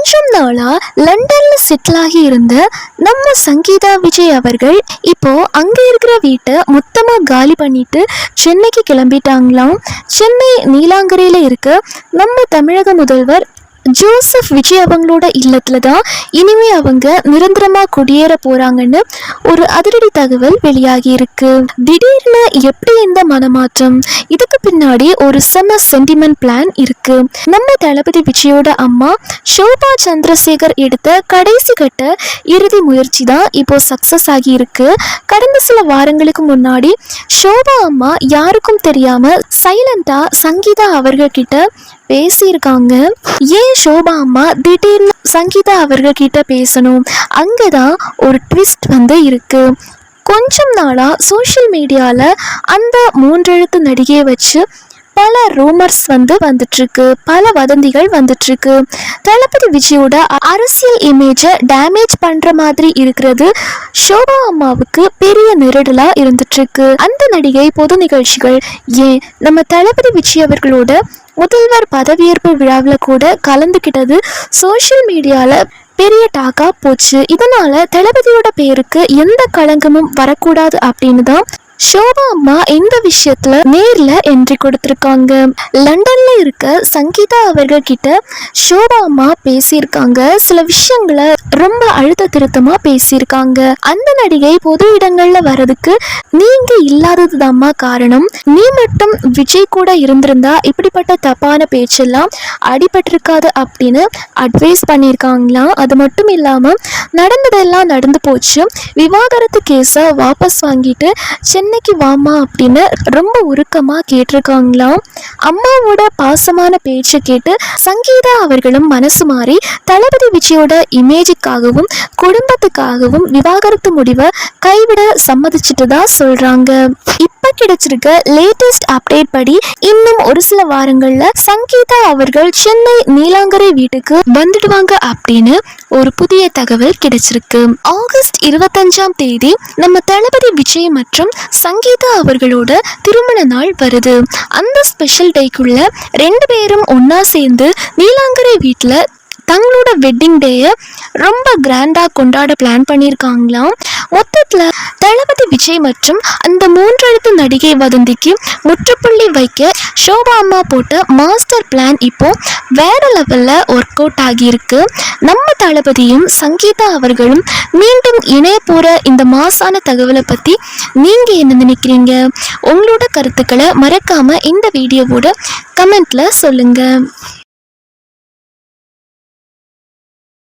கொஞ்சம் நாளா லண்டன்ல செட்டில் ஆகி இருந்த நம்ம சங்கீதா விஜய் அவர்கள் இப்போ அங்க இருக்கிற வீட்டை மொத்தமா காலி பண்ணிட்டு சென்னைக்கு கிளம்பிட்டாங்களாம். சென்னை நீலாங்கரையில இருக்க நம்ம தமிழக முதல்வர் ஜோசப் விஜய் அவங்களோட இல்லத்துல தான் இனிமே அவங்க நிரந்தரமா குடியேற போறாங்கன்னு ஒரு அதிரடி தகவல் வெளியாகி இருக்கு. திடீர்னு எப்படி இந்த மனமாற்றம்? இதுக்கு பின்னாடி ஒரு செம சென்டிமெண்ட் பிளான் இருக்கு. நம்ம தளபதி விஜயோட அம்மா ஷோபா சந்திரசேகர் எடுத்த கடைசி கட்ட இறுதி முயற்சி தான் இப்போ சக்சஸ் ஆகி இருக்கு. கடந்த சில வாரங்களுக்கு முன்னாடி ஷோபா அம்மா யாருக்கும் தெரியாம சைலண்டா சங்கீதா அவர்கள் கிட்ட பேசியிருக்காங்க. ஏன் ஷோபா அம்மா திடீர்னு சங்கீதா அவர்கள் கிட்ட பேசணும்? அங்கதான் ஒரு ட்விஸ்ட் இருக்கு. கொஞ்சம் நாளா சோஷியல் மீடியால அந்த 3 எழுத்து நடிகையை வச்சு பல ரூமர்ஸ் வந்துட்டு இருக்கு, பல வதந்திகள் வந்துட்டு இருக்கு. தளபதி விஜயோட அரசியல் இமேஜை டேமேஜ் பண்ற மாதிரி இருக்கிறது ஷோபா அம்மாவுக்கு பெரிய நெருடலா இருந்துட்டு இருக்கு. அந்த நடிகை பொது நிகழ்ச்சிகள், ஏன் நம்ம தளபதி விஜய் அவர்களோட முதல்வர் பதவியேற்பு விழாவில் கூட கலந்துக்கிட்டது சோஷியல் மீடியால பெரிய டாக்கா போச்சு. இதனால தளபதியோட பேருக்கு எந்த களங்கமும் வரக்கூடாது அப்படின்னு தான் ஷோபா அம்மா இந்த விஷயத்துல நேர்ல என்ட்ரி கொடுத்திருக்காங்க. லண்டன்ல இருக்க சங்கீதா அவர்கள் கிட்ட ஷோபா அம்மா பேசியிருக்காங்க. சில விஷயங்களை ரொம்ப அழுத்த திருத்தமா பேசியிருக்காங்க. அந்த நடிகை பொது இடங்கள்ல வர்றதுக்கு நீங்க இல்லாததுதாம்மா காரணம். நீ மட்டும் விஜய் கூட இருந்திருந்தா இப்படிப்பட்ட தப்பான பேச்செல்லாம் அடிபட்டிருக்காது அப்படின்னு அட்வைஸ் பண்ணியிருக்காங்களாம். அது மட்டும் இல்லாம நடந்ததெல்லாம் நடந்து போச்சு, விவாகரத்து கேஸை வாபஸ் வாங்கிட்டு சென்னைக்கு வாமா அப்படின்னு ரொம்ப உருக்கமா கேட்டிருக்காங்களாம். அம்மாவோட பாசமான பேச்சை கேட்டு சங்கீதா அவர்களும் மனசு மாறி தளபதி விஜயோட இமேஜுக்காகவும் குடும்பத்துக்காகவும் விவாகரத்து முடிவை கைவிட சம்மதிச்சுட்டு தான் சொல்றாங்க. இப்ப கிடைச்சிருக்க லேட்டஸ்ட் அப்டேட் படி இன்னும் ஒரு சில வாரங்கள்ல சங்கீதா அவர்கள் சென்னை நீலாங்கரை வீட்டுக்கு வந்துடுவாங்க அப்படின்னு ஒரு புதிய தகவல் கிடைச்சிருக்கு. ஆகஸ்ட் 25ஆம் தேதி நம்ம தளபதி விஜய் மற்றும் சங்கீதா அவர்களோட திருமண நாள் வருது. அந்த ஸ்பெஷல் டேக்குள்ள 2 பேரும் ஒன்னா சேர்ந்து நீலாங்கரை வீட்டில் தங்களோட வெட்டிங் டேயை ரொம்ப கிராண்டா கொண்டாட பிளான் பண்ணியிருக்காங்களாம். மொத்தத்தில் தளபதி விஜய் மற்றும் அந்த 3 எழுத்து நடிகை வதந்திக்கு முற்றுப்புள்ளி வைக்க ஷோபா அம்மா போட்ட மாஸ்டர் பிளான் இப்போ வேற லெவல்ல ஒர்க் அவுட் ஆகியிருக்கு. நம்ம தளபதியும் சங்கீதா அவர்களும் மீண்டும் இணைய போற இந்த மாசான தகவலை பத்தி நீங்க என்ன நினைக்கிறீங்க? உங்களோட கருத்துக்களை மறக்காம இந்த வீடியோவோட கமெண்ட்ல சொல்லுங்க.